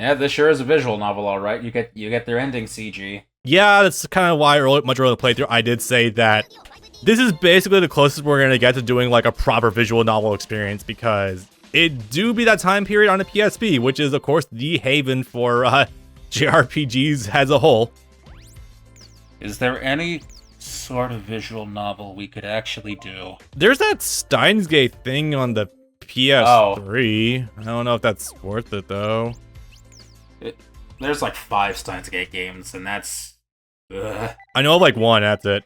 Yeah, this sure is a visual novel, all right. You get their ending CG. Yeah, that's kind of why much earlier in the playthrough I did say that this is basically the closest we're gonna get to doing like a proper visual novel experience, because it do be that time period on the PSP, which is of course the haven for JRPGs as a whole. Is there any sort of visual novel we could actually do? There's that Steins Gate thing on the PS3. I don't know if that's worth it though. There's like 5 Steins Gate games, and that's... Ugh. I know of like one, that's it.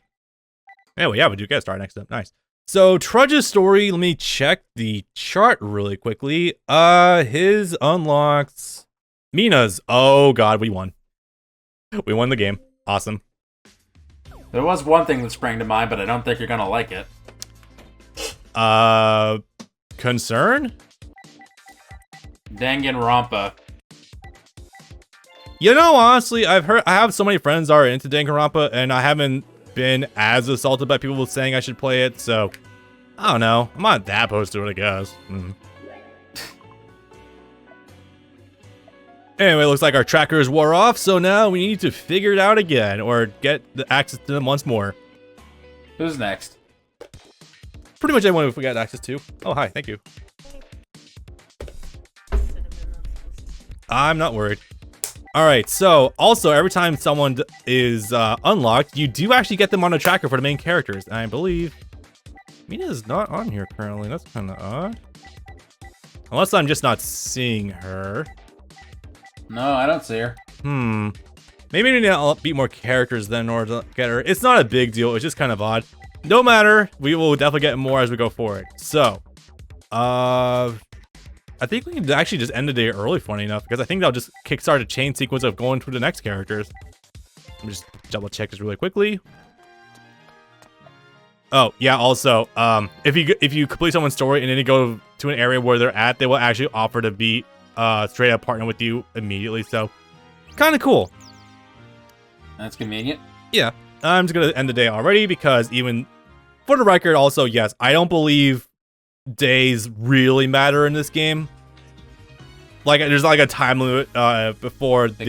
Anyway, yeah, but you guys start next up. Nice. So, Trudge's story, let me check the chart really quickly. His unlocks... Mina's. Oh god, we won. We won the game. Awesome. There was one thing that sprang to mind, but I don't think you're gonna like it. Concern? Danganronpa. You know, honestly, I have so many friends that are into Danganronpa, and I haven't been as assaulted by people saying I should play it, so I don't know. I'm not that opposed to it, I guess. Anyway, looks like our trackers wore off, so now we need to figure it out again, or get the access to them once more. Who's next? Pretty much everyone we got access to. Oh, hi, thank you. I'm not worried. Alright, so, also, every time someone is unlocked, you do actually get them on a tracker for the main characters. And I believe Mina is not on here currently. That's kind of odd. Unless I'm just not seeing her. No, I don't see her. Maybe we need to beat more characters then in order to get her. It's not a big deal. It's just kind of odd. No matter. We will definitely get more as we go forward. So, I think we can actually just end the day early, funny enough, because I think that'll just kickstart a chain sequence of going through the next characters. Let me just double check this really quickly. Oh, yeah, also, if you complete someone's story and then you go to an area where they're at, they will actually offer to be straight up partner with you immediately, so kind of cool. That's convenient. Yeah, I'm just gonna end the day already, because even for the record, also, yes, I don't believe days really matter in this game. Like, there's like a time limit before the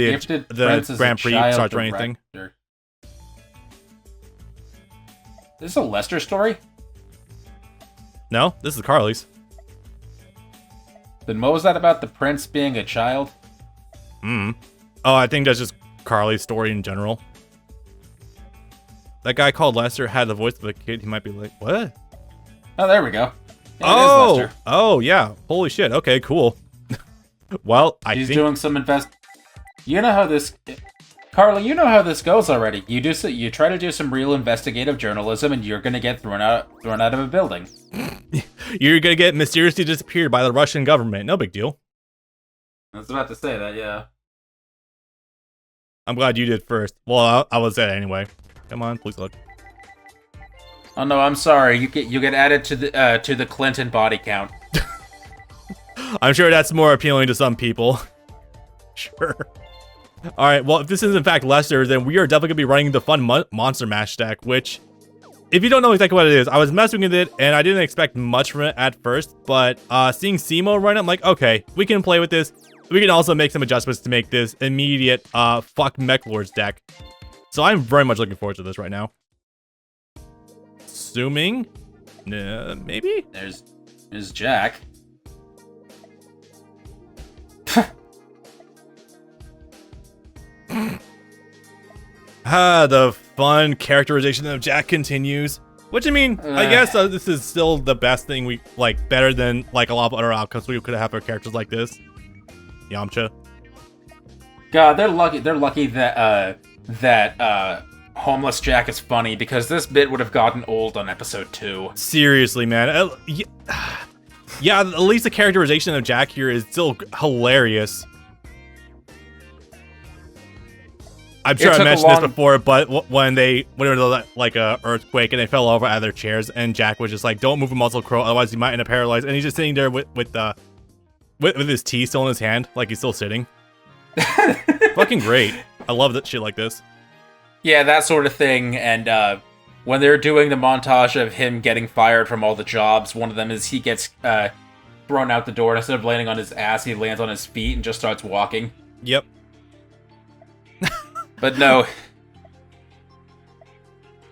Grand Prix starts or anything. This is a Lester story? No, this is Carly's. Then what was that about the prince being a child? Oh, I think that's just Carly's story in general. That guy called Lester had the voice of a kid. He might be like, what? Oh, there we go. Yeah, it is Lester. Oh, yeah. Holy shit. Okay, cool. Well, He's doing some You know how this... Carly, you know how this goes already. You try to do some real investigative journalism, and you're gonna get thrown out of a building. You're gonna get mysteriously disappeared by the Russian government. No big deal. I was about to say that, yeah. I'm glad you did first. Well, I was that anyway. Come on, please look. Oh no, I'm sorry. You get added to the Clinton body count. I'm sure that's more appealing to some people. Sure. Alright, well, if this is in fact Lester, then we are definitely going to be running the fun Monster Mash deck, which, if you don't know exactly what it is, I was messing with it, and I didn't expect much from it at first, but seeing Simo run it, I'm like, okay, we can play with this. We can also make some adjustments to make this immediate fuck Mech Lords deck. So I'm very much looking forward to this right now. Assuming... maybe? There's Jack. The fun characterization of Jack continues. Which, I mean, I guess this is still the best thing we, like, better than, like, a lot of other outcomes we could have for characters like this. Yamcha. God, they're lucky that, Homeless Jack is funny, because this bit would have gotten old on episode 2. Seriously, man. Yeah, at least the characterization of Jack here is still hilarious. I'm sure I mentioned this before, but when there was like a earthquake and they fell over out of their chairs, and Jack was just like, "Don't move a muscle, crow, otherwise you might end up paralyzed." And he's just sitting there with his tea still in his hand, like he's still sitting. Fucking great! I love that shit like this. Yeah, that sort of thing. And when they're doing the montage of him getting fired from all the jobs, one of them is he gets thrown out the door, and instead of landing on his ass, he lands on his feet and just starts walking. Yep. But no.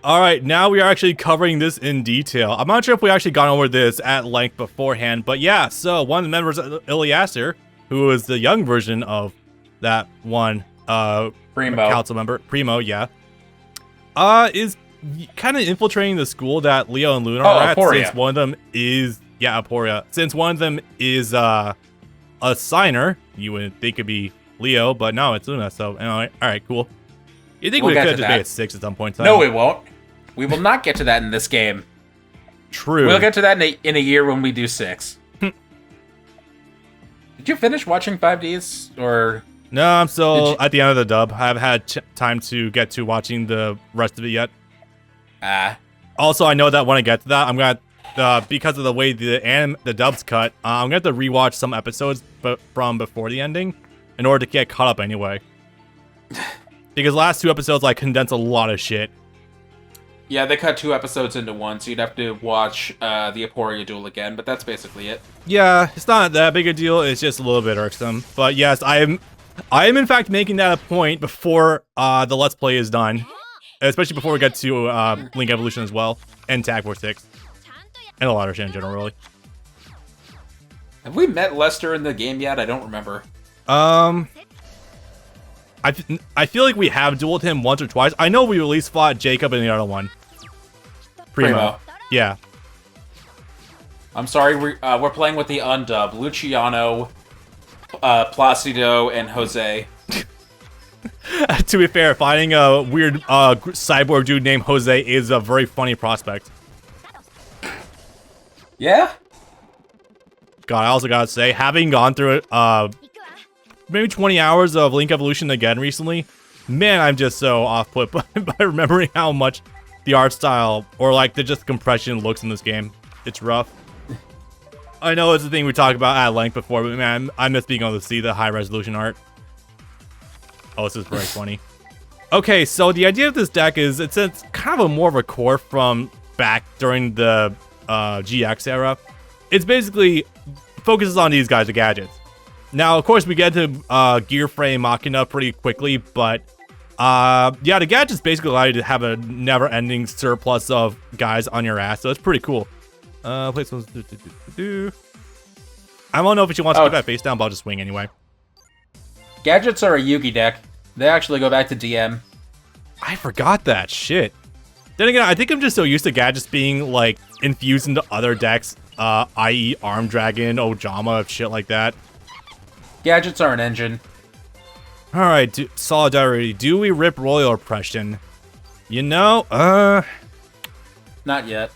All right, now we are actually covering this in detail. I'm not sure if we actually gone over this at length beforehand, but yeah, so one of the members of Iliaster, who is the young version of that one Primo. council member, Primo, yeah, is kind of infiltrating the school that Leo and Luna are at, Aporia. since one of them is, yeah, Aporia. Since one of them is a signer, you would think it'd be Leo, but no, it's Luna, so anyway, all right, cool. You think we could have just made it 6 at some point in time? No, we won't. We will not get to that in this game. True. We'll get to that in a year when we do 6. Did you finish watching 5Ds, or...? No, I'm still at the end of the dub. I haven't had time to get to watching the rest of it yet. Also, I know that when I get to that, I'm gonna because of the way the dub's cut, I'm gonna have to rewatch some episodes from before the ending in order to get caught up anyway. Because the last 2 episodes, I condense a lot of shit. Yeah, they cut 2 episodes into one, so you'd have to watch the Aporia duel again, but that's basically it. Yeah, it's not that big a deal. It's just a little bit irksome. But yes, I am in fact making that a point before the Let's Play is done. Especially before we get to Link Evolution as well, and Tag Force 6. And a lot of shit in general, really. Have we met Lester in the game yet? I don't remember. I feel like we have dueled him once or twice. I know we at least fought Jacob in the other one. Primo. Yeah. I'm sorry, we're playing with the undub. Luciano, Placido, and Jose. To be fair, finding a weird cyborg dude named Jose is a very funny prospect. Yeah? God, I also gotta say, having gone through it, maybe 20 hours of Link Evolution again recently, man, I'm just so off-put by remembering how much the art style, or like the just compression looks in this game. It's rough. I know it's a thing we talked about at length before, but man, I miss being able to see the high-resolution art. Oh, this is very funny. Okay, so the idea of this deck is it's kind of more of a core from back during the GX era. It's basically focuses on these guys, the gadgets. Now, of course, we get to Gear Frame Machina pretty quickly, but yeah, the gadgets basically allow you to have a never-ending surplus of guys on your ass, so it's pretty cool. Place was I don't know if she wants to put that face down, but I'll just swing anyway. Gadgets are a Yugi deck. They actually go back to DM. I forgot that shit. Then again, I think I'm just so used to gadgets being like infused into other decks, i.e. Arm Dragon, Ojama, shit like that. Gadgets are an engine. Alright, Solidarity. Do we rip Royal Oppression? You know, Not yet.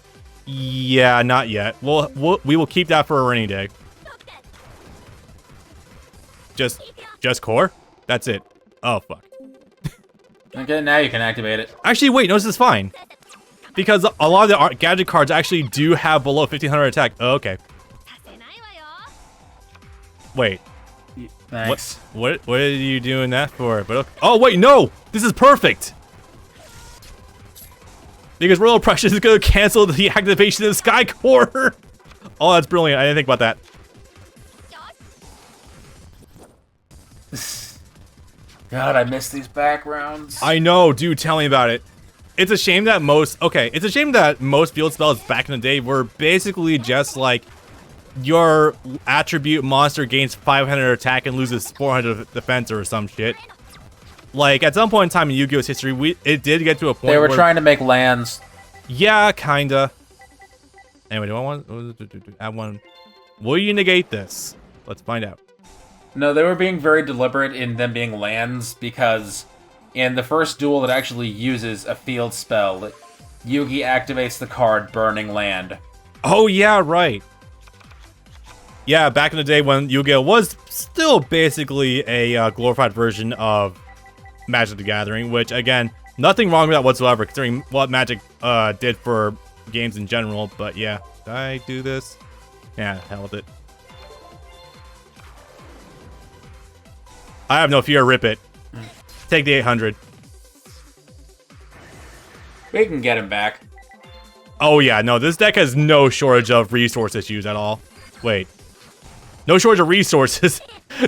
yeah, not yet. We will keep that for a rainy day. Just core? That's it. Oh, fuck. Okay, now you can activate it. Actually, wait, no, this is fine. Because a lot of the gadget cards actually do have below 1500 attack. Oh, okay. Wait. Thanks. What are you doing that for? But okay. Oh, wait, no! This is perfect! Because Royal Oppression is going to cancel the activation of Sky Core! Oh, that's brilliant. I didn't think about that. God, I miss these backgrounds. I know, dude, tell me about it. It's a shame that most field spells back in the day were basically just like your attribute monster gains 500 attack and loses 400 defense or some shit. Like, at some point in time in Yu-Gi-Oh's history, it did get to a point They were where, trying to make lands. yeah, kinda. Anyway, do I want... add one... Will you negate this? Let's find out. No, they were being very deliberate in them being lands, because in the first duel that actually uses a field spell, Yugi activates the card Burning Land. Oh, yeah, right. Yeah, back in the day when Yu-Gi-Oh was still basically a glorified version of Magic the Gathering, which, again, nothing wrong with that whatsoever, considering what Magic did for games in general, but yeah. Did I do this? Yeah, hell with it. I have no fear, rip it. Take the 800. We can get him back. Oh yeah, no, this deck has no shortage of resource issues at all. Wait. No shortage of resources.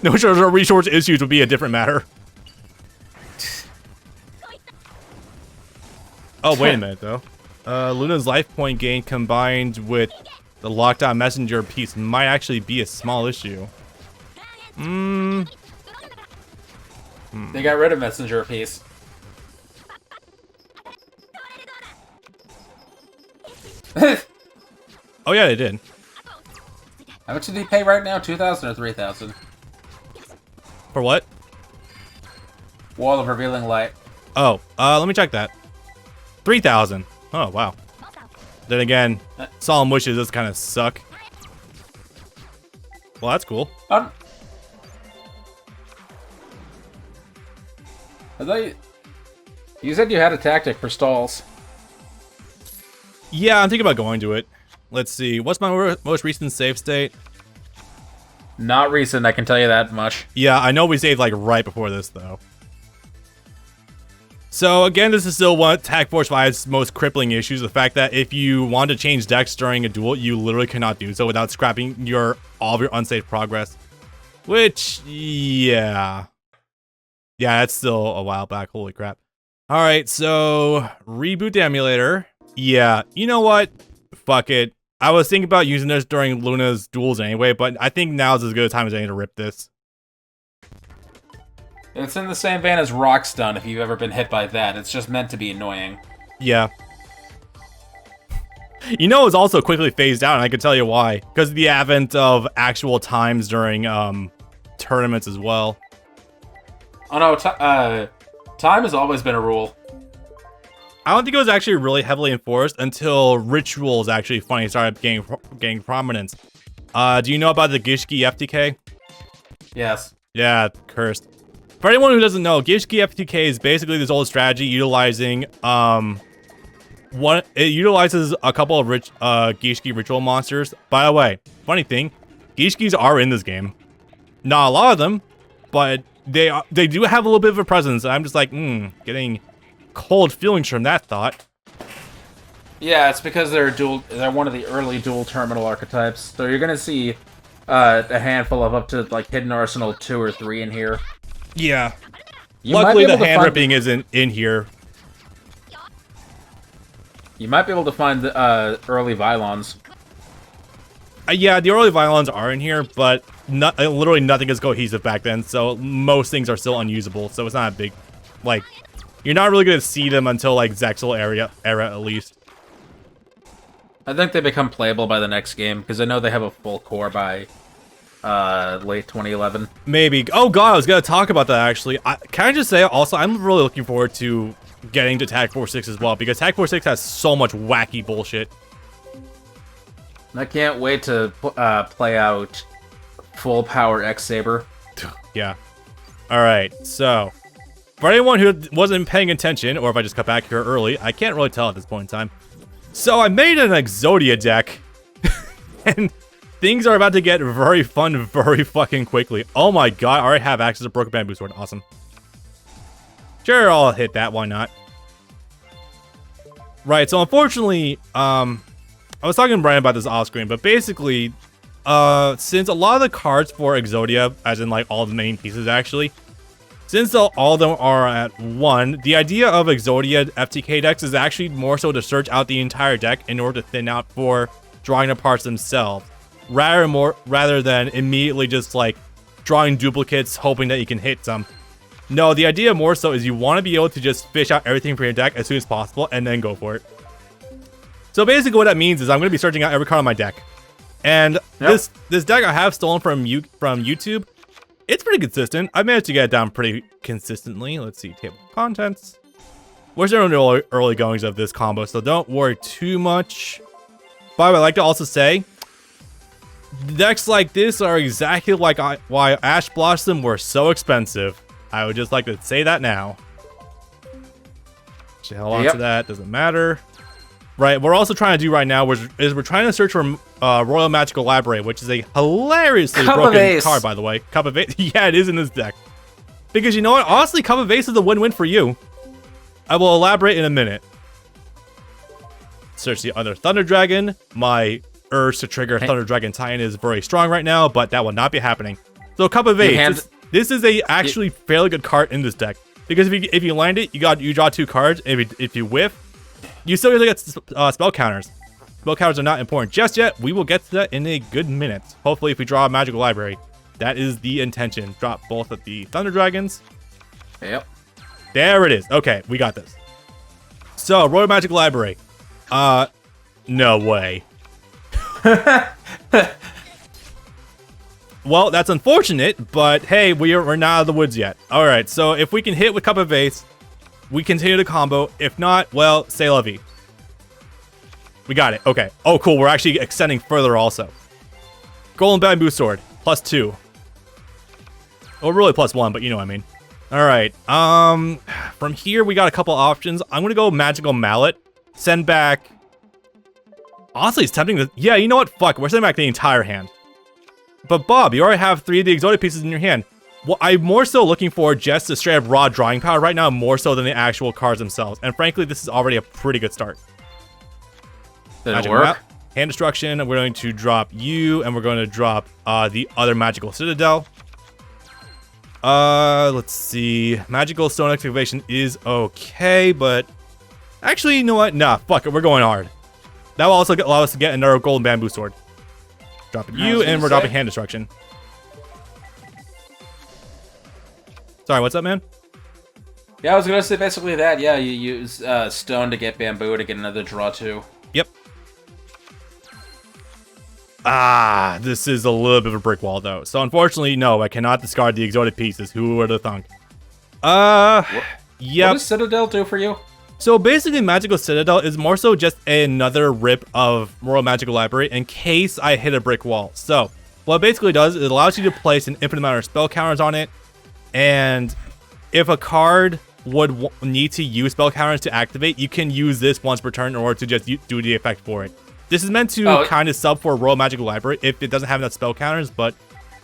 No shortage of resource issues would be a different matter. Oh, wait a minute, though. Luna's life point gain combined with the lockdown messenger piece might actually be a small issue. They got rid of messenger piece. Oh, yeah, they did. How much did he pay right now? 2,000 or 3,000? For what? Wall of Revealing Light. Oh, let me check that. 3,000. Oh, wow. Then again, Solemn Wishes does kind of suck. Well, that's cool. I thought you said you had a tactic for stalls. Yeah, I'm thinking about going to it. Let's see. What's my most recent save state? Not recent, I can tell you that much. Yeah, I know we saved like right before this, though. So again, this is still one of Tag Force 5's most crippling issues. The fact that if you want to change decks during a duel, you literally cannot do so without scrapping all of your unsaved progress. Which, yeah. Yeah, that's still a while back. Holy crap. Alright, so reboot the emulator. Yeah, you know what? Fuck it. I was thinking about using this during Luna's duels anyway, but I think now's as good a time as any to rip this. It's in the same vein as Rock Stun, if you've ever been hit by that. It's just meant to be annoying. Yeah. You know, it's also quickly phased out, and I can tell you why. Because of the advent of actual times during tournaments as well. Oh no, time has always been a rule. I don't think it was actually really heavily enforced until rituals actually finally started gaining prominence. Do you know about the Gishki FTK? Yes. Yeah, cursed. For anyone who doesn't know, Gishki FTK is basically this old strategy utilizing it utilizes a couple of Gishki ritual monsters. By the way, funny thing, Gishkis are in this game. Not a lot of them, but they do have a little bit of a presence. I'm just like, getting cold feelings from that thought. Yeah, it's because they're one of the early dual terminal archetypes. So you're gonna see a handful of up to like Hidden Arsenal 2 or 3 in here. Yeah. You might Luckily, be able the to hand find ripping isn't in here. You might be able to find the early Vylons. Yeah, the early Vylons are in here, but literally nothing is cohesive back then, so most things are still unusable, so it's not a big... Like, you're not really going to see them until, like, Zexal era at least. I think they become playable by the next game, because I know they have a full core by late 2011. Maybe. Oh god, I was going to talk about that, actually. Can I just say, also, I'm really looking forward to getting to Tag Force 6 as well, because Tag Force 6 has so much wacky bullshit. I can't wait to play out full power X Saber. Yeah. Alright, so... For anyone who wasn't paying attention, or if I just cut back here early, I can't really tell at this point in time. So I made an Exodia deck, and things are about to get very fun very fucking quickly. Oh my god, I already have access to Broken Bamboo Sword. Awesome. Sure, I'll hit that, why not? Right, so unfortunately, I was talking to Brian about this off screen, but basically, since a lot of the cards for Exodia, as in like all the main pieces actually, since all of them are at 1, the idea of Exodia FTK decks is actually more so to search out the entire deck in order to thin out for drawing the parts themselves, rather than immediately just like drawing duplicates hoping that you can hit some. No, the idea more so is you want to be able to just fish out everything from your deck as soon as possible and then go for it. So basically what that means is I'm going to be searching out every card on my deck. And this deck I have stolen from YouTube, it's pretty consistent. I managed to get it down pretty consistently. Let's see, table of contents. Where's there no early goings of this combo, so don't worry too much. By the way, I'd like to also say, decks like this are exactly like why Ash Blossom were so expensive. I would just like to say that now. Just hell on to that, doesn't matter. Right, we're also trying to do right now is we're trying to search for Royal Magical Library, which is a hilariously broken card, by the way. Cup of Ace. Yeah, it is in this deck. Because you know what? Honestly, Cup of Ace is a win-win for you. I will elaborate in a minute. Search the other Thunder Dragon, my urge to trigger Thunder Dragon Titan is very strong right now, but that will not be happening. So Cup of Eight, this is a actually fairly good card in this deck because if you land it, you draw 2 cards, and if you whiff, you still get spell counters. Spell counters are not important just yet. We will get to that in a good minute. Hopefully, if we draw a Magical Library, that is the intention. Drop both of the Thunder Dragons. Yep. There it is. Okay, we got this. So Royal Magical Library. No way. Well, that's unfortunate, but hey, we're not out of the woods yet. All right, so if we can hit with Cup of Ace, we continue the combo. If not, well, c'est la vie. We got it. Okay. Oh, cool. We're actually extending further also. Golden Bamboo Sword, +2. Well, really +1, but you know what I mean. All right. From here, we got a couple options. I'm going to go Magical Mallet. Send back... Honestly, it's tempting to... Yeah, you know what? Fuck. We're sending back the entire hand. But Bob, you already have 3 of the Exodia pieces in your hand. Well, I'm more so looking for just the straight up raw drawing power right now, more so than the actual cards themselves. And frankly, this is already a pretty good start. Did it work? Hand Destruction. We're going to drop you, and we're going to drop the other Magical Citadel. Let's see. Magical Stone Activation is okay, but... Actually, you know what? Nah, fuck it. We're going hard. That will also allow us to get another Golden Bamboo Sword. Dropping you, and we're dropping Hand Destruction. Sorry, what's up, man? Yeah, I was gonna say basically that. Yeah, you use stone to get bamboo to get another draw 2. Yep. This is a little bit of a brick wall, though. So unfortunately, no, I cannot discard the Exotic pieces. Who would have thunk? Yep. What does Citadel do for you? So basically, Magical Citadel is more so just another rip of Royal Magical Library in case I hit a brick wall. So what it basically does is it allows you to place an infinite amount of spell counters on it. And if a card would need to use spell counters to activate, you can use this once per turn in order to just do the effect for it. This is meant to kind of sub for Royal Magical Library if it doesn't have enough spell counters, but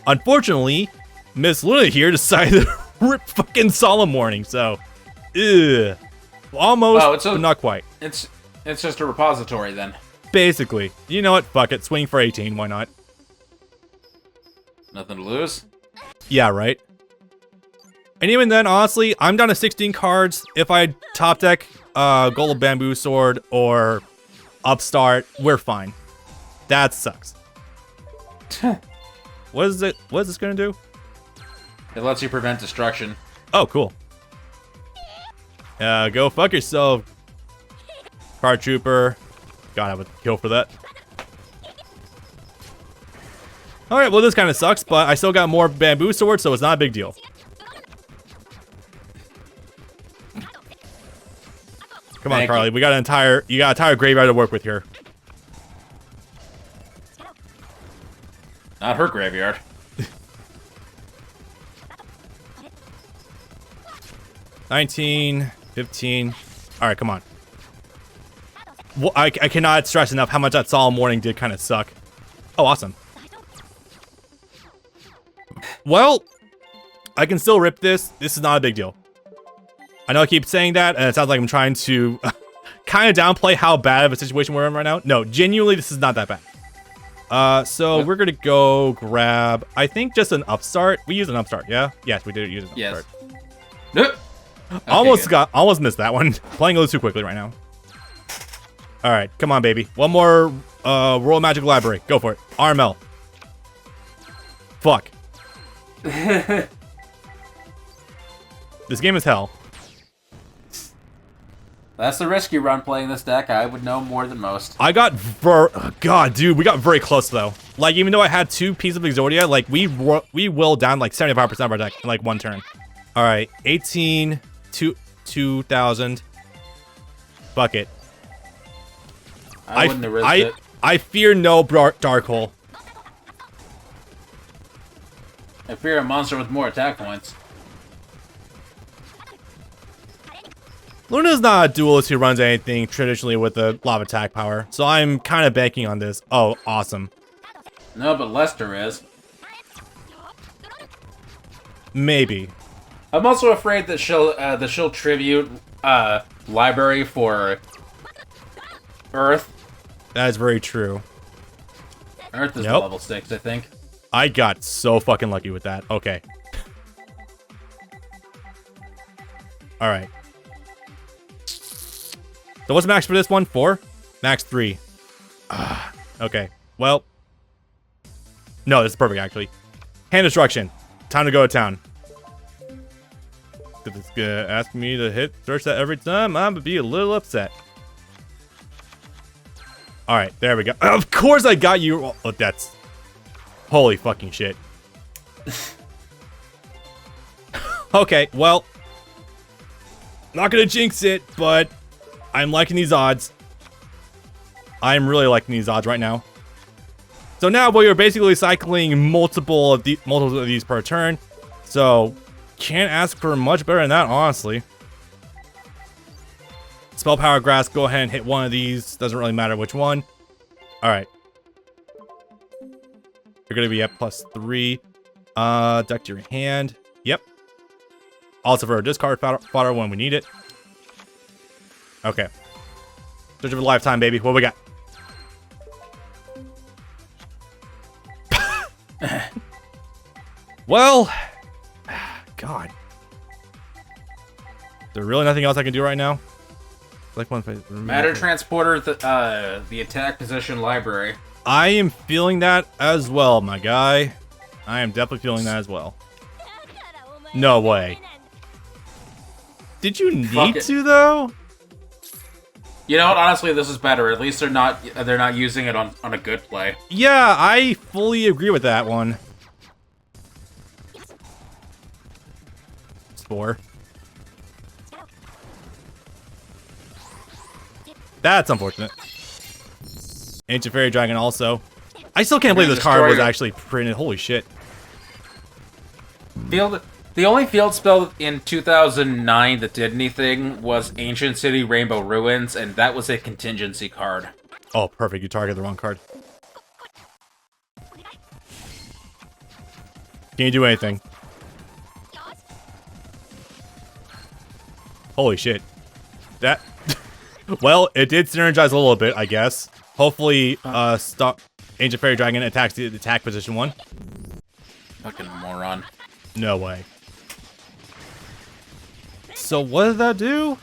unfortunately, Miss Luna here decided to rip fucking Solemn Warning, so almost, but not quite. It's just a repository then. Basically. You know what? Fuck it. Swing for 18. Why not? Nothing to lose. Yeah, right. And even then, honestly, I'm down to 16 cards. If I top deck Golden Bamboo Sword or Upstart, we're fine. That sucks. What is it? What is this gonna do? It lets you prevent destruction. Oh, cool. Go fuck yourself, Card Trooper. God, I would kill for that. Alright, well this kind of sucks, but I still got more Bamboo Swords, so it's not a big deal. Come on, Carly. You got an entire graveyard to work with here. Not her graveyard. 19, 15. All right, come on. Well, I cannot stress enough how much that Solemn Warning did kind of suck. Oh, awesome. Well, I can still rip this. This is not a big deal. I know I keep saying that, and it sounds like I'm trying to kind of downplay how bad of a situation we're in right now. No, genuinely, this is not that bad. So we're going to go grab, I think, just an Upstart. We used an Upstart, yeah? Yes, we did use an Upstart. Nope. Okay, almost missed that one. Playing a little too quickly right now. All right, come on, baby. One more Royal Magic Library. Go for it. RML. Fuck. This game is hell. That's the risk you run playing this deck. I would know more than most. I got God, dude, we got very close though. Like, even though I had 2 pieces of Exodia, like we willed down like 75% of our deck in like 1 turn. All right, 18, 2,000. Bucket. I wouldn't have risked it. I fear no dark hole. I fear a monster with more attack points. Luna's not a duelist who runs anything traditionally with a lot of attack power, so I'm kind of banking on this. Oh, awesome. No, but Lester is. Maybe. I'm also afraid that she'll tribute library for Earth. That is very true. Earth is the Nope. level 6, I think. I got so fucking lucky with that. Okay. All right. So what's max for this one? 4? Max 3. Okay. Well. No, this is perfect, actually. Hand destruction. Time to go to town. If it's gonna ask me to hit search that every time, I'm gonna be a little upset. All right, there we go. Of course I got you. Oh, that's... Holy fucking shit. Okay, well... Not gonna jinx it, but... I'm liking these odds. I'm really liking these odds right now. So now, well, you're basically cycling multiple of these per turn. So, can't ask for much better than that, honestly. Spell Power Grass, go ahead and hit one of these. Doesn't really matter which one. Alright. You're going to be at +3. Deck to your hand. Yep. Also for a discard fodder when we need it. Okay. Search of a lifetime, baby. What we got? Well, God. Is there really nothing else I can do right now? Like one Matter Transporter, the attack position library. I am feeling that as well, my guy. I am definitely feeling that as well. No way. Did you need to though? You know what? Honestly, this is better. At least they're not using it on a good play. Yeah, I fully agree with that one. Spore. That's unfortunate. Ancient Fairy Dragon also. I still can't believe this card was actually printed. Holy shit. The only field spell in 2009 that did anything was Ancient City Rainbow Ruins, and that was a contingency card. Oh, perfect. You targeted the wrong card. Can you do anything? Holy shit. That... Well, it did synergize a little bit, I guess. Hopefully, stop Ancient Fairy Dragon attacks the attack position one. Fucking moron. No way. So what does that do?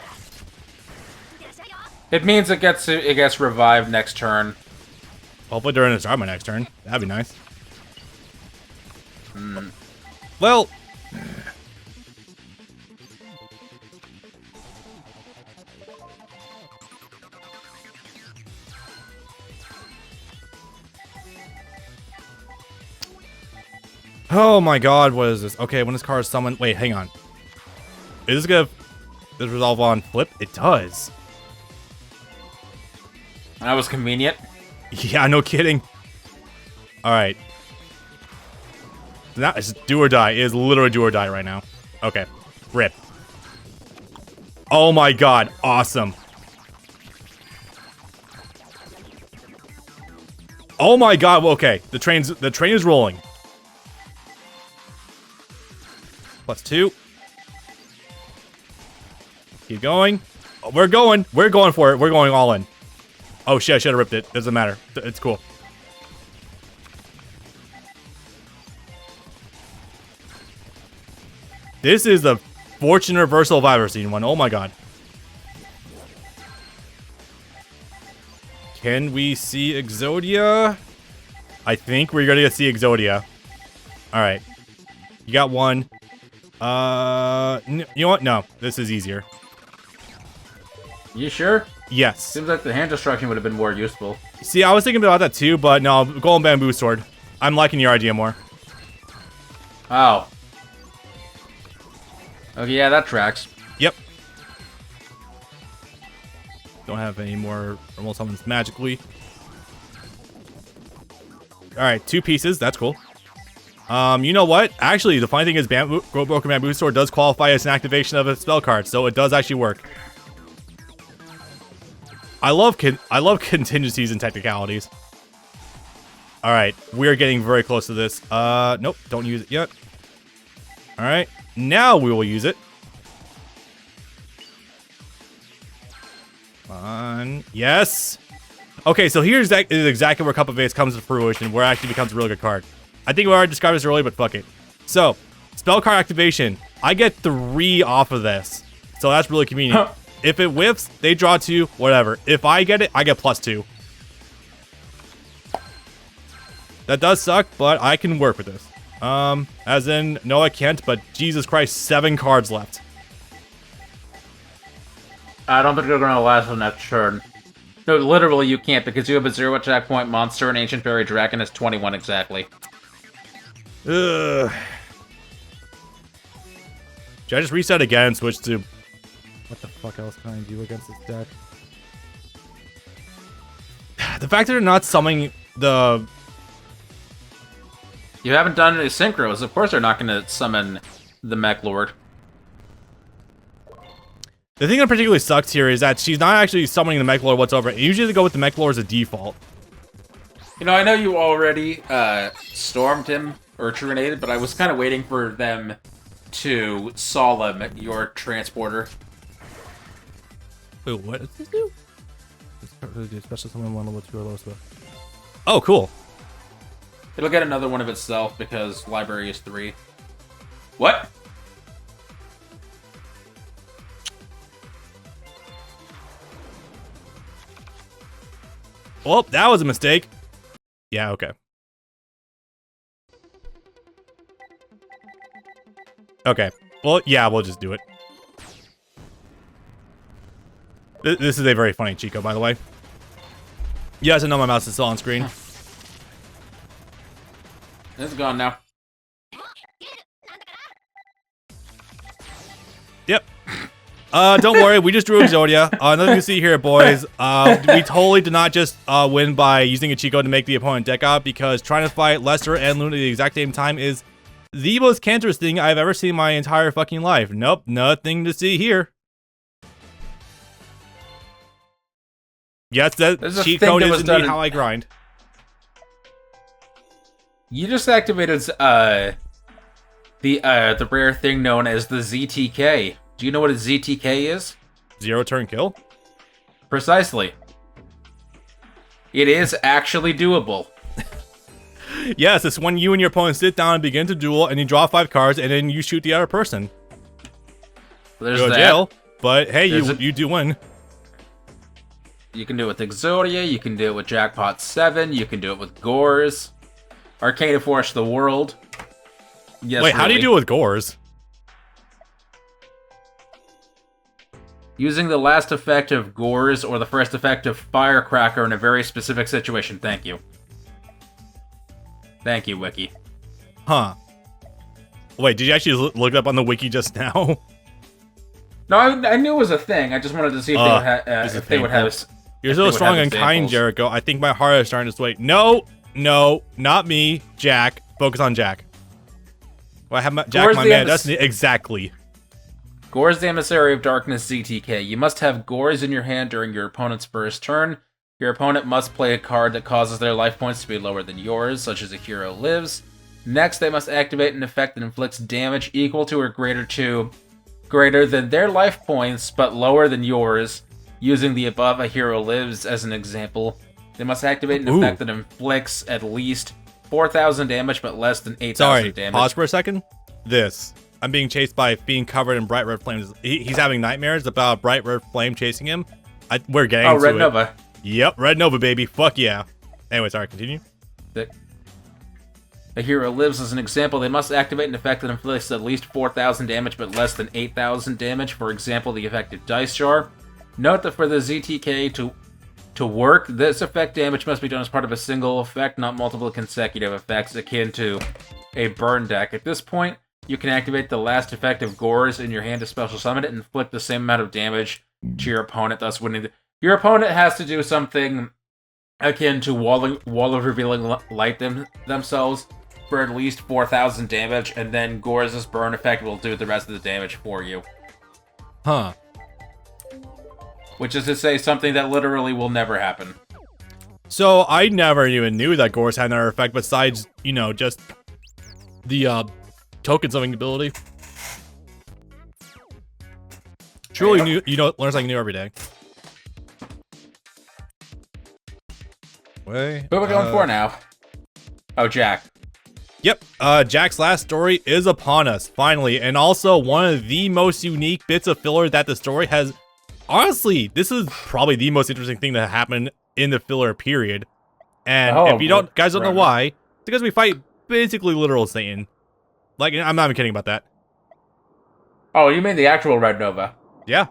It means it gets revived next turn. Hopefully during the start of my next turn. That'd be nice. Well... Oh my god, what is this? Okay, when this card is summoned... Wait, hang on. Is this gonna... Does resolve on flip? It does. That was convenient. Yeah, no kidding. Alright. That is do or die. It is literally do or die right now. Okay. Rip. Oh my god. Awesome. Oh my god. Okay. The train is rolling. +2. Keep going. Oh, we're going. We're going for it. We're going all in. Oh shit, I should have ripped it. Doesn't matter. It's cool. This is the Fortune reversal if I've ever seen one. Oh my god. Can we see Exodia? I think we're gonna see Exodia. Alright. You got one. You know what? No, this is easier. You sure? Yes. Seems like the hand destruction would have been more useful. See, I was thinking about that too, but no, Golden Bamboo Sword. I'm liking your idea more. Oh. Okay, yeah, that tracks. Yep. Don't have any more remote summons magically. Alright, 2 pieces. That's cool. You know what? Actually, the funny thing is Broken Bamboo Sword does qualify as an activation of a spell card, so it does actually work. I love contingencies and technicalities. Alright, we're getting very close to this. Nope, don't use it yet. Alright, now we will use it. Come on. Yes! Okay, so here's exactly where Cup of Ace comes to fruition, where it actually becomes a really good card. I think we already described this earlier, but fuck it. So, spell card activation. I get 3 off of this. So that's really convenient. If it whiffs, they draw 2, whatever. If I get it, I get +2. That does suck, but I can work with this. As in, no I can't, but Jesus Christ, 7 cards left. I don't think they're gonna last the next turn. No, literally you can't, because you have a 0 attack point monster and Ancient Fairy Dragon is 21 exactly. Ugh. Should I just reset again and switch to... What the fuck else can I do against this deck? The fact that they're not summoning the... You haven't done any synchros. Of course they're not gonna summon the Mech Lord. The thing that particularly sucks here is that she's not actually summoning the Mech Lord whatsoever. Usually they go with the Mech Lord as a default. You know, I know you already stormed him or Trinated, but I was kind of waiting for them to solemn your transporter. Wait, what does this do? Special summon 1 level 2 or lower spell. Oh, cool. It'll get another one of itself because library is 3. What? Well, that was a mistake. Yeah, okay. Okay. Well, yeah, we'll just do it. This is a very funny Chico, by the way. Yes, I know my mouse is still on screen. It's gone now. Yep. Don't worry, we just drew Exodia. Nothing to see here, boys. We totally did not just win by using a Chico to make the opponent deck out, because trying to fight Lester and Luna at the exact same time is the most cancerous thing I've ever seen in my entire fucking life. Nope, nothing to see here. Yes, that cheat code is indeed how I grind. You just activated the rare thing known as the ZTK. Do you know what a ZTK is? 0 turn kill? Precisely. It is actually doable. Yes, it's when you and your opponent sit down and begin to duel, and you draw 5 cards, and then you shoot the other person. There's you go to that. jail, but hey, you do win. You can do it with Exodia, you can do it with Jackpot 7, you can do it with Gores. Arcana Force the World. Yes, wait, how do you do it with Gores? Using the last effect of Gores or the first effect of Firecracker in a very specific situation. Thank you. Thank you, Wiki. Huh. Wait, did you actually look it up on the wiki just now? No, I knew it was a thing. I just wanted to see if they would have... You're so strong and kind, Jericho. I think my heart is starting to sway. No, not me. Jack. Focus on Jack. Well, I have Jack, my man. That's exactly. Gores the Emissary of Darkness ZTK. You must have Gores in your hand during your opponent's first turn. Your opponent must play a card that causes their life points to be lower than yours, such as a hero lives. Next, they must activate an effect that inflicts damage equal to or greater than their life points, but lower than yours. Using the above a hero lives as an example. They must activate an effect that inflicts at least 4,000 damage, but less than 8,000 damage. Pause for a second. I'm being chased by being covered in bright red flames. He's having nightmares about bright red flame chasing him. We're getting to it. Red Nova. Yep, Red Nova, baby. Fuck yeah. Anyway, sorry, continue. A hero lives as an example. They must activate an effect that inflicts at least 4,000 damage, but less than 8,000 damage. For example, the effective Dice Jar. Note that for the ZTK to work, this effect damage must be done as part of a single effect, not multiple consecutive effects, akin to a burn deck. At this point, you can activate the last effect of Gores in your hand to special summon it and inflict the same amount of damage to your opponent, thus winning. Your opponent has to do something akin to Wall of Revealing Light themselves for at least 4,000 damage, and then Gores' burn effect will do the rest of the damage for you. Huh. Which is to say something that literally will never happen. So I never even knew that Gores had another effect besides, just the token summoning ability. Truly, learn something new every day. Anyway. Who are we going for now? Oh, Jack. Yep, Jack's last story is upon us, finally, and also one of the most unique bits of filler that the story has. Honestly, this is probably the most interesting thing that happened in the filler period. And if you guys don't know why, it's because we fight basically literal Satan. Like, I'm not even kidding about that. Oh, you mean the actual Red Nova? Yeah.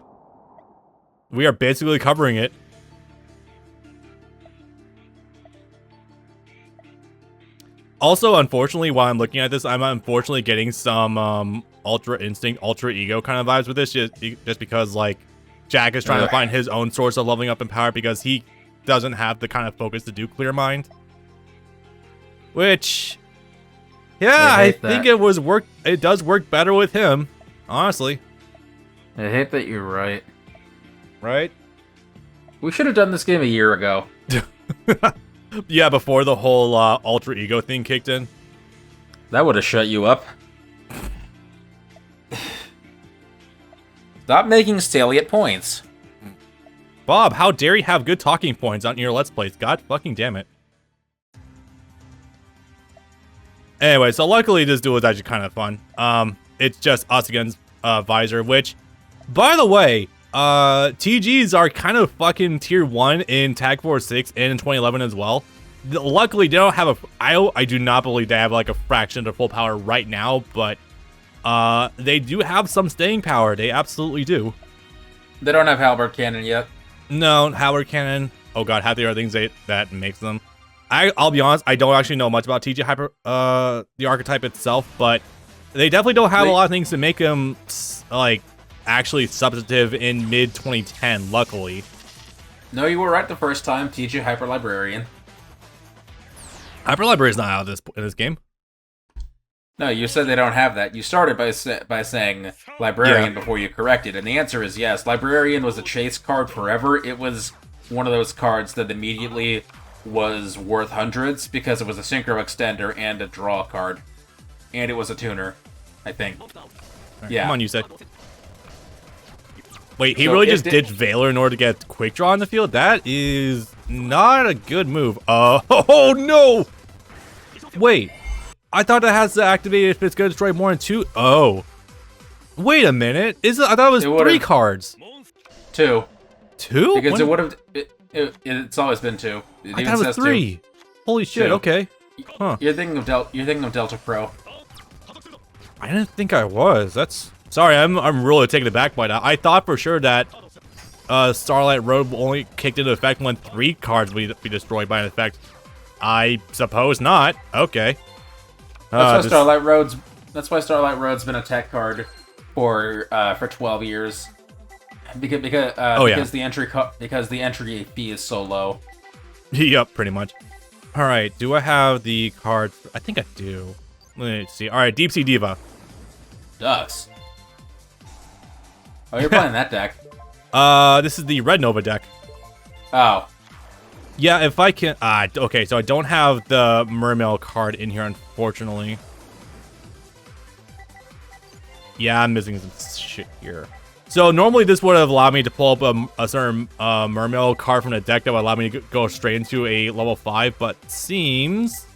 We are basically covering it. Also, unfortunately, while I'm looking at this, I'm unfortunately getting some Ultra Instinct, Ultra Ego kind of vibes with this, just because, like, Jack is trying to find his own source of leveling up in power because he doesn't have the kind of focus to do Clear Mind. Which, yeah, I think it does work better with him, honestly. I hate that you're right. Right? We should have done this game a year ago. Yeah, before the whole Ultra Ego thing kicked in. That would have shut you up. Stop making salient points. Bob, how dare you have good talking points on your Let's Plays? God fucking damn it. Anyway, so luckily this duel is actually kind of fun. It's just us against Visor, which, by the way, TGs are kind of fucking tier 1 in Tag Force 6 and in 2011 as well. Luckily, they don't have a... I do not believe they have like a fraction of their full power right now, but they do have some staying power. They absolutely do. They don't have Halberd Cannon yet. No, Halberd Cannon. Oh god, half the other things that makes them. I'll be honest, I don't actually know much about TG Hyper, the archetype itself, but they definitely don't have a lot of things to make them like actually substantive in mid-2010, luckily. No, you were right the first time. TG Hyper Librarian. Hyper Librarian is not out of in this game. No, you said they don't have that. You started by saying Librarian before you corrected, and the answer is yes. Librarian was a chase card forever. It was one of those cards that immediately was worth hundreds because it was a Synchro Extender and a draw card. And it was a tuner, I think. Right, yeah. Come on, you said. Wait, he really just ditched Valor in order to get Quick Draw on the field? That is not a good move. Oh, no! Wait, I thought that has to activate if it's going to destroy more than 2. Oh. Wait a minute. I thought it was 3 cards. 2. 2? Because it would have... It's always been 2. I thought it was 3. 2. Holy shit, 2. Okay. Huh. You're thinking of Delta Pro. I didn't think I was. That's... Sorry, I'm really taken aback by that. I thought for sure that Starlight Road only kicked into effect when 3 cards would be destroyed by an effect. I suppose not. Okay. That's why Starlight Road's been a tech card for 12 years. Because the entry fee is so low. Yep, pretty much. All right, do I have the card? I think I do. Let me see. All right, Deep Sea Diva. Ducks. Oh, you're playing that deck. This is the Red Nova deck. Oh. Yeah, if I can... okay, so I don't have the Mermail card in here, unfortunately. Yeah, I'm missing some shit here. So normally this would have allowed me to pull up a certain Mermail card from the deck that would allow me to go straight into a level 5, but seems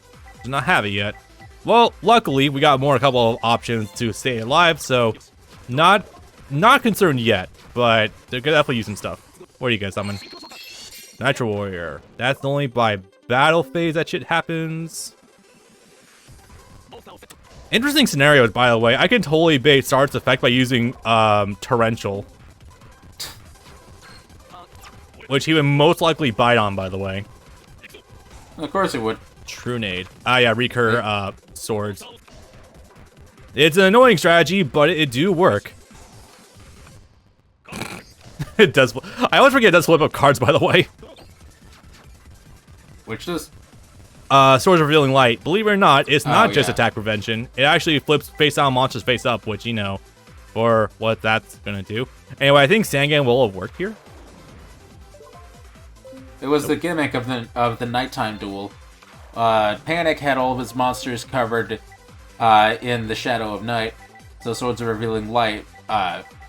do not have it yet. Well, luckily, we got a couple of options to stay alive, so not concerned yet, but they're gonna definitely use some stuff. What do you guys summon? Nitro Warrior. That's only by battle phase that shit happens. Interesting scenarios, by the way. I can totally bait Start's effect by using Torrential. Which he would most likely bite on, by the way. Of course it would. True Nade. Yeah, recur swords. It's an annoying strategy, but it do work. It does. I always forget it does flip up cards, by the way. Which does? Swords Revealing Light. Believe it or not, it's not just attack prevention. It actually flips face down monsters face up, which, you know, for what that's gonna do. Anyway, I think Sangan will have worked here. It was the gimmick of the nighttime duel. Panic had all of his monsters covered in the shadow of night, so Swords of Revealing Light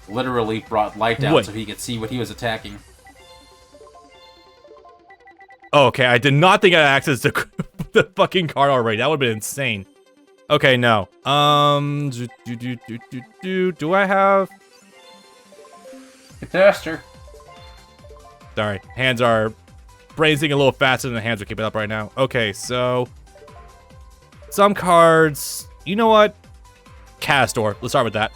literally brought light down so he could see what he was attacking. Oh, okay, I did not think I had access to the fucking card already. That would have been insane. Okay, no. Do I have... Catastor. Sorry, hands are... Brain's thinking a little faster than the hands are keeping up right now. Okay, so... Some cards... You know what? Castor. Let's start with that.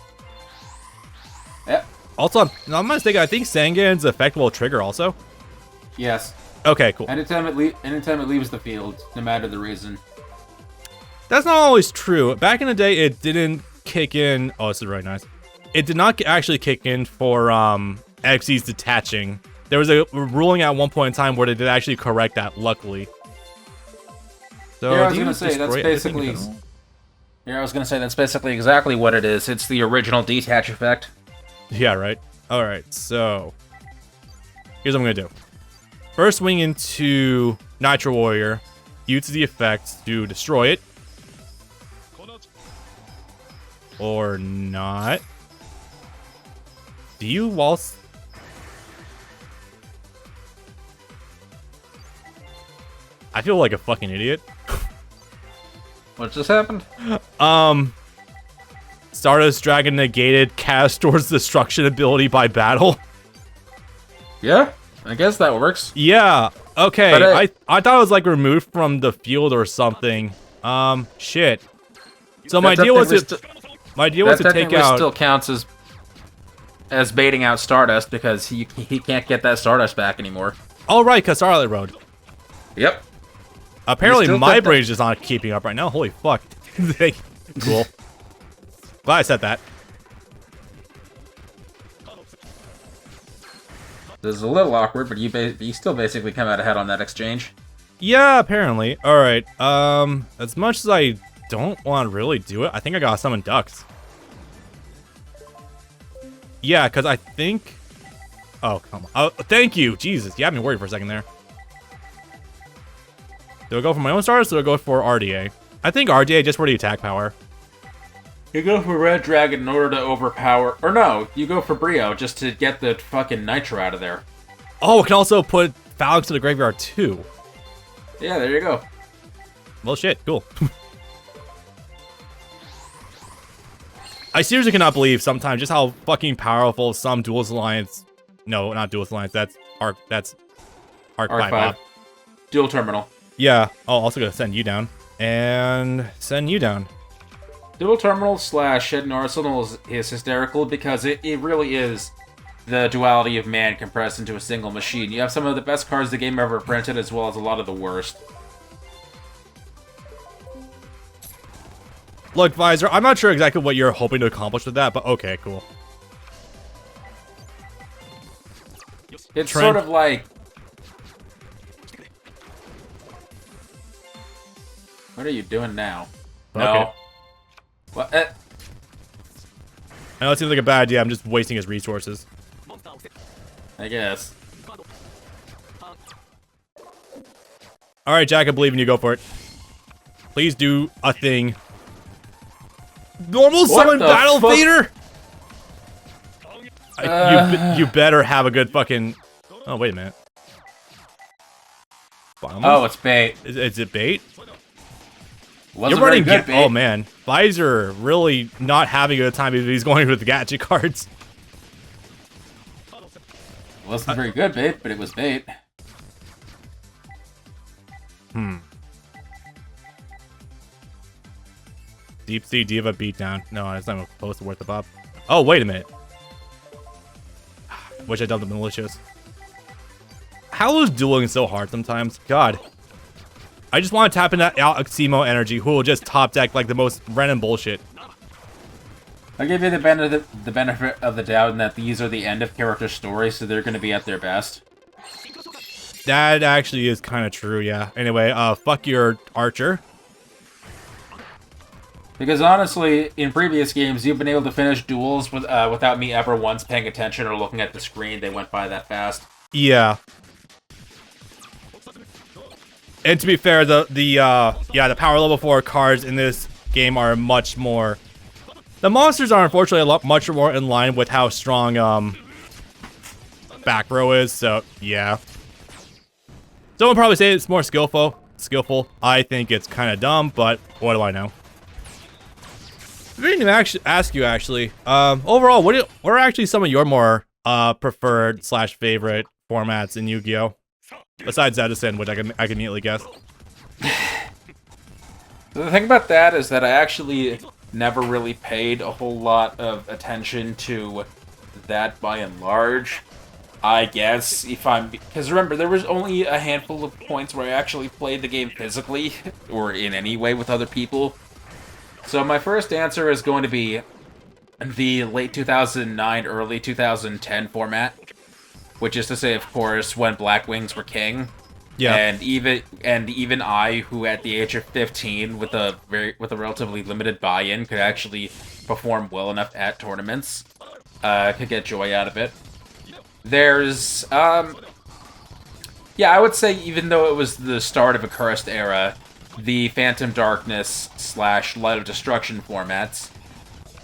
Yep. Also, I'm not mistaken, I think Sangan's effect will trigger also. Yes. Okay, cool. Anytime it leaves the field, no matter the reason. That's not always true. Back in the day, it didn't kick in... Oh, this is really nice. It did not actually kick in for Xyz detaching. There was a ruling at one point in time where they did actually correct that, luckily. So, yeah, I was gonna say, that's basically... Yeah, I was gonna say, that's basically exactly what it is. It's the original detach effect. Yeah, right? Alright, so... Here's what I'm gonna do. First wing into Nitro Warrior. Use the effect to destroy it. Or not. Do you waltz? I feel like a fucking idiot. What just happened? Stardust Dragon negated Castor's destruction ability by battle. Yeah, I guess that works. Yeah. Okay. But I thought it was like removed from the field or something. Shit. So my idea was to take out. Still counts as baiting out Stardust because he can't get that Stardust back anymore. Oh right, because Starlight Road. Yep. Apparently my brain's just not keeping up right now. Holy fuck. Cool. Glad I said that. This is a little awkward, but you still basically come out ahead on that exchange. Yeah, apparently. Alright, as much as I don't want to really do it, I think I gotta summon ducks. Yeah, because I think... Oh, come on. Oh, thank you! Jesus, you had me worried for a second there. Do I go for my own stars, or do I go for RDA? I think RDA just for the attack power. You go for Red Dragon in order to overpower... Or no, you go for Brio just to get the fucking Nitro out of there. Oh, it can also put Phalanx to the graveyard too. Yeah, there you go. Well, shit, cool. I seriously cannot believe sometimes just how fucking powerful some Duelist Alliance... No, not Duelist Alliance, that's Arc 5. Dual Terminal. Yeah, I'll also gonna send you down. And send you down. Dual Terminal / Hidden Arsenal is hysterical because it really is the duality of man compressed into a single machine. You have some of the best cards the game ever printed as well as a lot of the worst. Look, Visor, I'm not sure exactly what you're hoping to accomplish with that, but okay, cool. It's sort of like... What are you doing now? Okay. No. What? I know it seems like a bad idea, I'm just wasting his resources. I guess. Alright, Jack, I believe in you, go for it. Please do a thing. Normal summon Battle Fader? You better have a good fucking... Oh, wait a minute. Oh, it's bait. Is it bait? Wasn't You're running good bait. Oh man, Visor really not having a good time if he's going with the gadget cards. Wasn't very good bait, but it was bait. Deep Sea Diva beatdown. No, it's not even close to worth the pop. Oh, wait a minute. Wish I dumped the malicious. How is dueling so hard sometimes? God. I just want to tap into Aleximo energy, who will just top deck like the most random bullshit. I'll give you the benefit of the doubt in that these are the end of character stories, so they're going to be at their best. That actually is kind of true, yeah. Anyway, fuck your archer. Because honestly, in previous games, you've been able to finish duels without me ever once paying attention or looking at the screen. They went by that fast. Yeah. And to be fair, the power level 4 cards in this game are much more... The monsters are unfortunately much more in line with how strong back row is, so yeah. Someone probably say it's more skillful. I think it's kind of dumb, but what do I know? I didn't even actually ask you overall, what are actually some of your more preferred / favorite formats in Yu-Gi-Oh? Besides Edison, which I can immediately guess. The thing about that is that I actually never really paid a whole lot of attention to that by and large. I guess because remember, there was only a handful of points where I actually played the game physically, or in any way with other people. So my first answer is going to be the late 2009, early 2010 format, which is to say, of course, when Black Wings were king. Yeah. And even I, who at the age of 15, with a relatively limited buy-in, could actually perform well enough at tournaments, could get joy out of it. There's, yeah, I would say even though it was the start of a cursed era, the Phantom Darkness / Light of Destruction formats,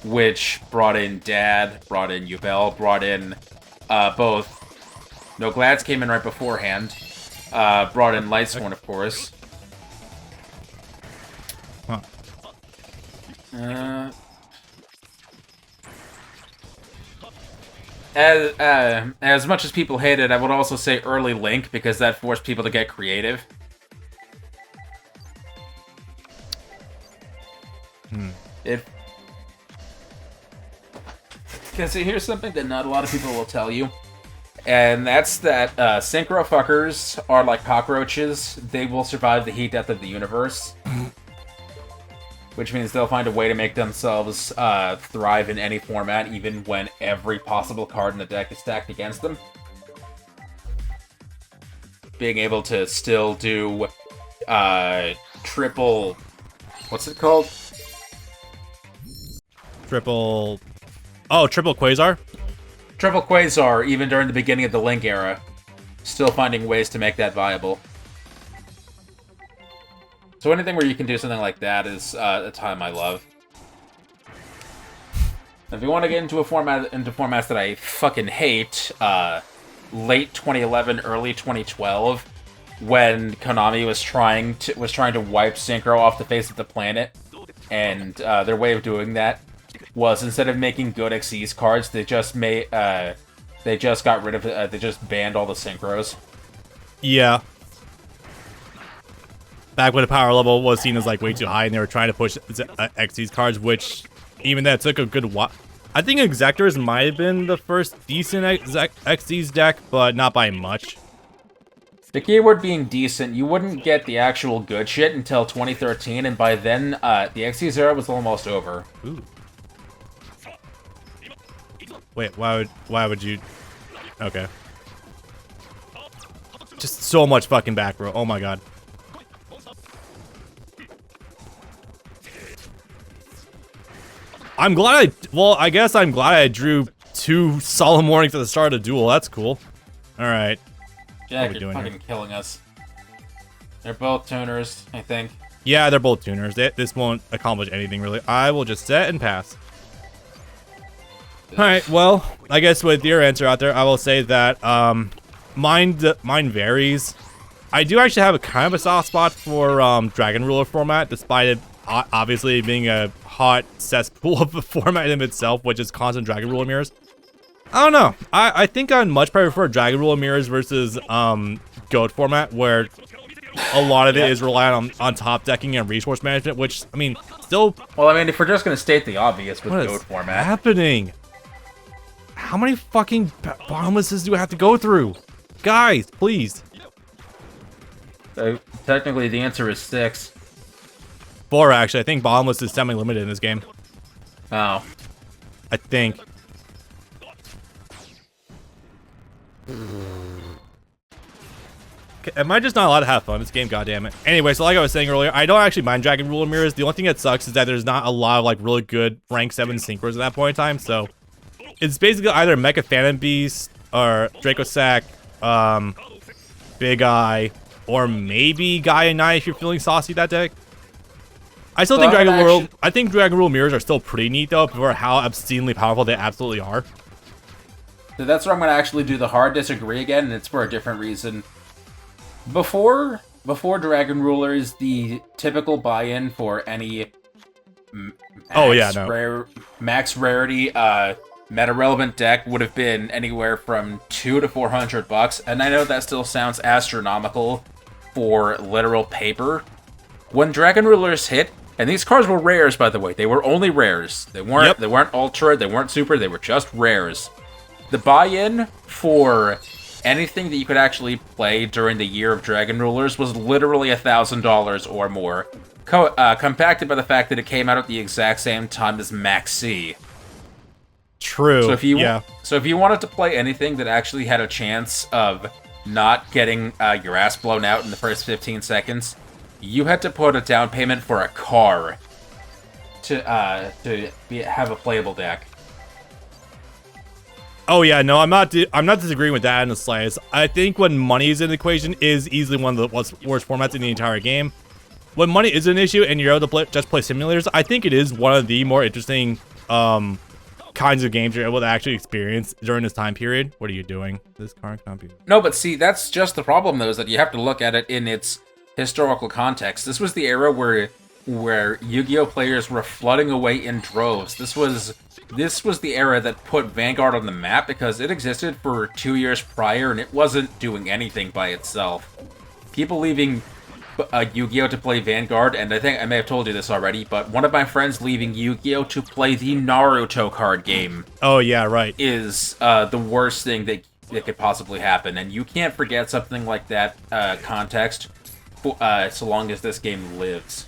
which brought in Dad, brought in Yubel, brought in both. No, Glads came in right beforehand. Brought in Lightsworn, of course. Huh. As much as people hate it, I would also say early Link, because that forced people to get creative. Because here's something that not a lot of people will tell you. And that's that synchro fuckers are like cockroaches. They will survive the heat death of the universe. Which means they'll find a way to make themselves thrive in any format, even when every possible card in the deck is stacked against them. Being able to still do triple... What's it called? Triple Quasar? Triple Quasar, even during the beginning of the Link era. Still finding ways to make that viable. So anything where you can do something like that is a time I love. If you want to get into formats that I fucking hate, late 2011, early 2012, when Konami was trying to wipe Synchro off the face of the planet, and their way of doing that was, instead of making good Xyz cards, they just got rid of it. They just banned all the synchros. Yeah. Back when the power level was seen as like way too high, and they were trying to push Xyz cards, which even that took a good while. I think Exectors might have been the first decent Xyz deck, but not by much. The keyword being decent, you wouldn't get the actual good shit until 2013, and by then, the Xyz era was almost over. Ooh. Wait, why would you... Okay. Just so much fucking back row. Oh my god. I guess I'm glad I drew 2 Solemn Warnings at the start of the duel. That's cool. Alright. Jack, you're fucking killing us. They're both tuners, I think. Yeah, they're both tuners. This won't accomplish anything, really. I will just set and pass. Alright, well, I guess with your answer out there, I will say that mine varies. I do actually have a kind of a soft spot for Dragon Ruler format, despite it obviously being a hot cesspool of a format in itself, which is constant Dragon Ruler mirrors. I don't know. I think I'd much prefer Dragon Ruler mirrors versus Goat format, where a lot of it is reliant on top decking and resource management, which, I mean, still... Well, I mean, if we're just going to state the obvious with Goat format... What is happening? How many fucking bottomlesses do I have to go through? Guys, please. Technically, the answer is 6. 4, actually. I think bottomless is semi-limited in this game. Oh. I think. Okay, am I just not allowed to have fun in this game? God damn it. Anyway, so like I was saying earlier, I don't actually mind Dragon Ruler mirrors. The only thing that sucks is that there's not a lot of like really good rank 7 synchros at that point in time, so it's basically either Mecha Phantom Beast or Draco Sack, Big Eye, or maybe Gaia Knight if you're feeling saucy that deck. I still think Dragon Rule mirrors are still pretty neat though, for how obscenely powerful they absolutely are. So that's where I'm going to actually do the hard disagree again, and it's for a different reason. Before Dragon Rulers, the typical buy-in for any max rarity meta relevant deck would have been anywhere from $200 to $400, and I know that still sounds astronomical for literal paper. When Dragon Rulers hit, and these cards were rares, by the way, they were only rares. They weren't ultra, they weren't super, they were just rares. The buy-in for anything that you could actually play during the year of Dragon Rulers was literally $1,000 or more, compacted by the fact that it came out at the exact same time as Max C. True. So if you wanted to play anything that actually had a chance of not getting your ass blown out in the first 15 seconds, you had to put a down payment for a car to have a playable deck. Oh yeah, no, I'm not disagreeing with that in the slightest. I think when money is in the equation is easily one of the worst formats in the entire game. When money is an issue and you're able to just play simulators, I think it is one of the more interesting kinds of games you're able to actually experience during this time period. What are you doing? This car computer. No, but see, that's just the problem, though, is that you have to look at it in its historical context. This was the era where Yu-Gi-Oh! Players were flooding away in droves. This was the era that put Vanguard on the map because it existed for 2 years prior and it wasn't doing anything by itself. People leaving Yu-Gi-Oh! To play Vanguard, and I think I may have told you this already, but one of my friends leaving Yu-Gi-Oh! To play the Naruto card game. Oh yeah, right. Is the worst thing that could possibly happen, and you can't forget something like that context so long as this game lives.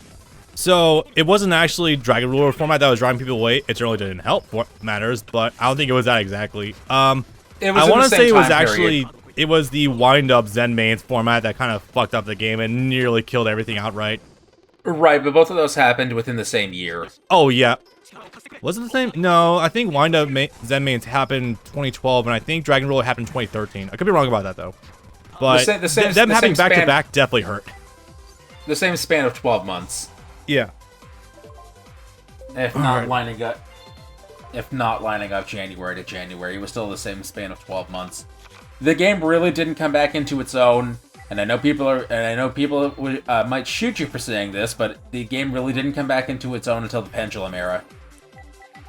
So it wasn't actually Dragon Ruler format that was driving people away. It certainly didn't help what matters, but I don't think it was that exactly. I want to say it was actually it was the wind-up Zen mains format that kind of fucked up the game and nearly killed everything outright. Right, but both of those happened within the same year. Oh yeah, was it the same? No, I think wind-up Zen mains happened 2012, and I think Dragon Ruler happened 2013. I could be wrong about that though. But them having back-to-back definitely hurt. The same span of 12 months. Yeah. If not lining up January to January, it was still the same span of 12 months. The game really didn't come back into its own, and I know people might shoot you for saying this, but the game really didn't come back into its own until the Pendulum era.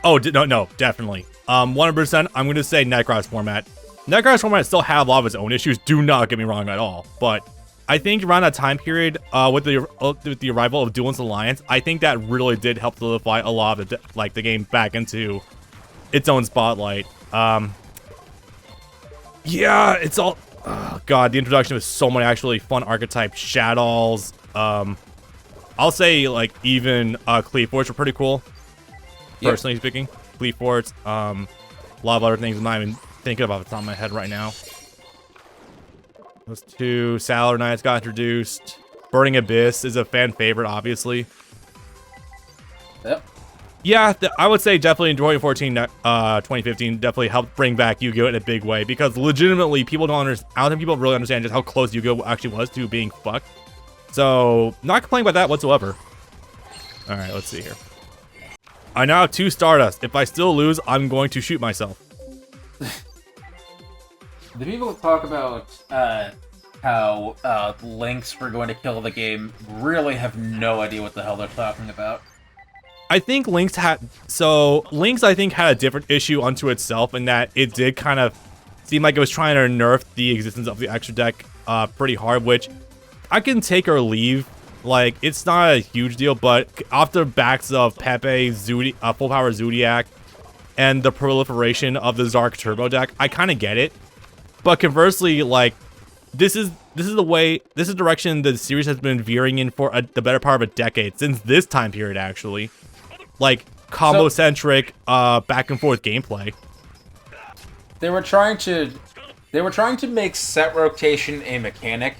Oh no, definitely. 100%. I'm going to say Necros format. Necros format still had a lot of its own issues. Do not get me wrong at all, but I think around that time period, with the arrival of Duelist Alliance, I think that really did help solidify a lot of the game back into its own spotlight. Yeah, it's all. Oh god, the introduction of so many actually fun archetypes, Shadows. I'll say like even Cleaforts were pretty cool. Yep. Personally speaking, Cleaforts. A lot of other things I'm not even thinking about off the top of my head right now. Those two Sailor Knights got introduced. Burning Abyss is a fan favorite, obviously. Yep. Yeah, I would say definitely in 2014, 2015 definitely helped bring back Yu-Gi-Oh! In a big way because legitimately people don't understand. I don't think people really understand just how close Yu-Gi-Oh! Actually was to being fucked. So, not complaining about that whatsoever. All right, let's see here. I now have 2 Stardust. If I still lose, I'm going to shoot myself. The people that talk about how links were going to kill the game really have no idea what the hell they're talking about. I think Links I think had a different issue unto itself in that it did kind of seem like it was trying to nerf the existence of the extra deck pretty hard, which I can take or leave. Like, it's not a huge deal, but off the backs of Pepe, Full Power Zodiac, and the proliferation of the Zark Turbo deck, I kind of get it. But conversely, like, this is the direction the series has been veering in for the better part of a decade, since this time period, actually. Like, combo-centric, back and forth gameplay. They were trying to make set rotation a mechanic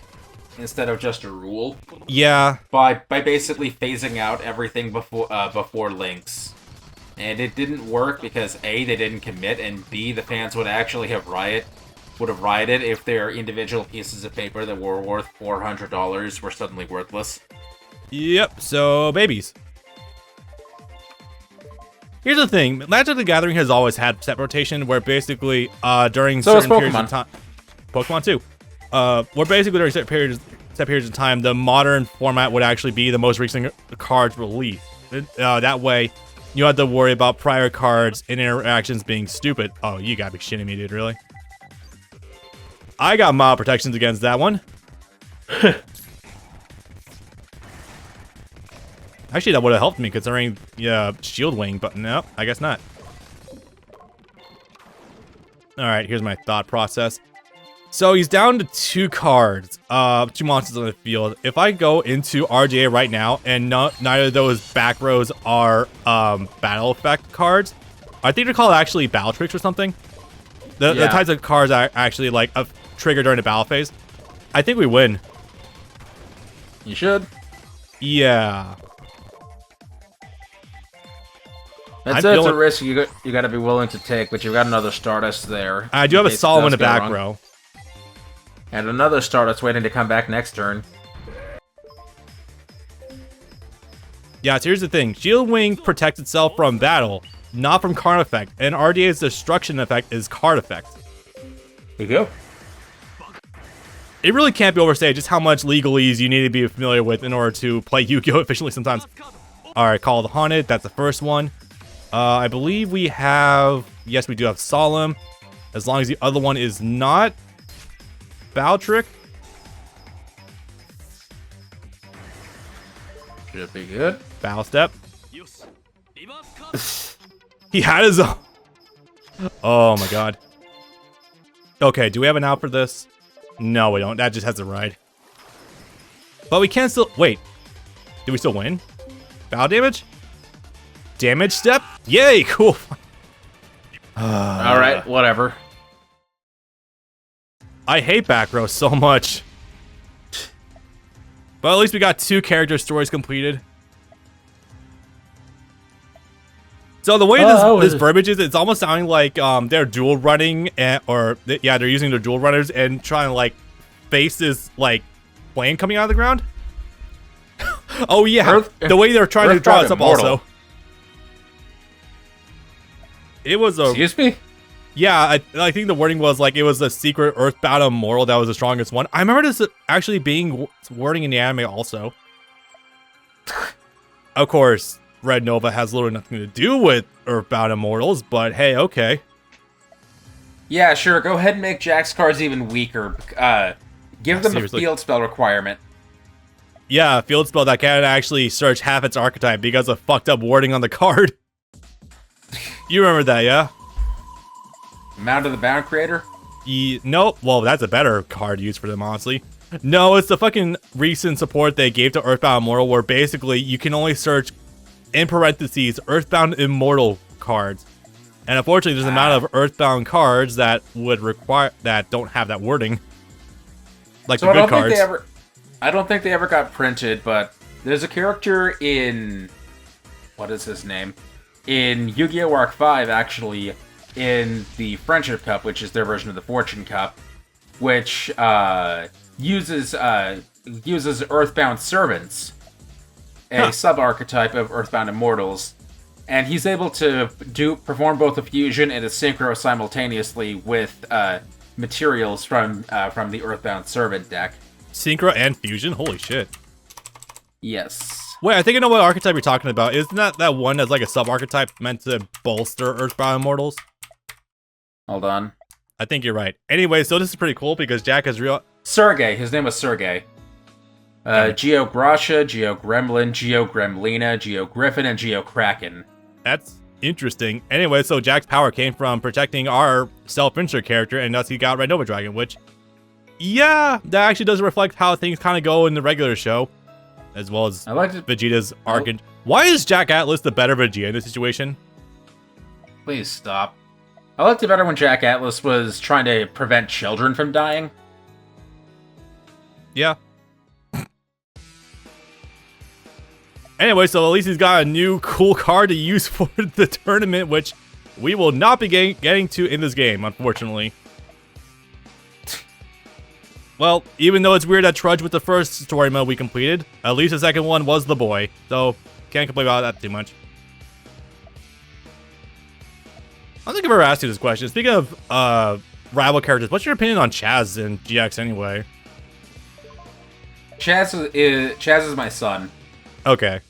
instead of just a rule. Yeah. By basically phasing out everything before links. And it didn't work because A, they didn't commit, and B, the fans would actually have rioted if their individual pieces of paper that were worth $400 were suddenly worthless. Yep, so babies. Here's the thing, Magic the Gathering has always had set rotation where basically during certain periods of time, Pokemon too, where basically during certain set periods of time, the modern format would actually be the most recent cards released. That way, you don't have to worry about prior cards and interactions being stupid. Oh, you gotta be shitting me, dude, really? I got mild protections against that one. Actually, that would have helped me considering shield wing, but no, I guess not. Alright, here's my thought process. So he's down to 2 cards, 2 monsters on the field. If I go into RDA right now and neither of those back rows are battle effect cards, I think they're called actually battle tricks or something. The types of cards are actually like a trigger during the battle phase. I think we win. You should. Yeah. That's a risk you got to be willing to take, but you've got another Stardust there. I do have a Solemn in the back row. And another Stardust waiting to come back next turn. Yeah, so here's the thing. Shield Wing protects itself from battle, not from card effect. And RDA's destruction effect is card effect. There you go. It really can't be overstated just how much legalese you need to be familiar with in order to play Yu-Gi-Oh! Efficiently sometimes. Alright, Call of the Haunted. That's the first one. I believe we have... Yes, we do have Solemn. As long as the other one is not... Bow Trick. Should be good. Bow Step. He had his own. Oh my god. Okay, do we have an out for this? No, we don't. That just has a ride. But we can still... Wait. Do we still win? Bow damage? Damage step? Yay, cool. Alright, whatever. I hate back row so much. But at least we got 2 character stories completed. So the way this verbiage is, it's almost sounding like they're dual running, they're using their dual runners and trying to like face this like plane coming out of the ground. Oh yeah, the way they're trying to draw this up also. It was a... Excuse me? Yeah, I think the wording was like it was a secret Earthbound Immortal that was the strongest one. I remember this actually being wording in the anime also. Of course, Red Nova has literally nothing to do with Earthbound Immortals, but hey, okay. Yeah, sure, go ahead and make Jack's cards even weaker. Give them seriously. A field spell requirement. Yeah, a field spell that can't actually search half its archetype because of fucked up wording on the card. You remember that, yeah? Mount of the Bound Creator? No, well, that's a better card used for them, honestly. No, it's the fucking recent support they gave to Earthbound Immortal where basically you can only search, in parentheses, Earthbound Immortal cards. And unfortunately, there's an amount of Earthbound cards that would require, that don't have that wording. Like so the good cards. I don't think they ever got printed, but there's a character in... What is his name? In Yu-Gi-Oh! Arc 5, actually, in the Friendship Cup, which is their version of the Fortune Cup, which uses Earthbound Servants, a sub-archetype of Earthbound Immortals, and he's able to perform both a fusion and a synchro simultaneously with materials from the Earthbound Servant deck. Synchro and fusion? Holy shit. Yes. Wait, I think I know what archetype you're talking about. Isn't that one that's like a sub-archetype meant to bolster Earthbound Immortals? Hold on. I think you're right. Anyway, so this is pretty cool because Jack is real... Sergei. His name was Sergei. Geo Grasha, Geo Gremlin, Geo Gremlina, Geo Griffin, and Geo Kraken. That's interesting. Anyway, so Jack's power came from protecting our self-insert character, and thus he got Red Nova Dragon, which... Yeah, that actually does reflect how things kind of go in the regular show. As well as Vegeta's arc. Why is Jack Atlas the better Vegeta in this situation? Please stop. I liked it better when Jack Atlas was trying to prevent children from dying. Yeah. Anyway, so at least he's got a new cool card to use for the tournament, which we will not be getting to in this game, unfortunately. Well, even though it's weird that Trudge with the first story mode we completed, at least the second one was the boy, so can't complain about that too much. I don't think I've ever asked you this question. Speaking of rival characters, what's your opinion on Chaz in GX anyway? Chaz is my son. Okay.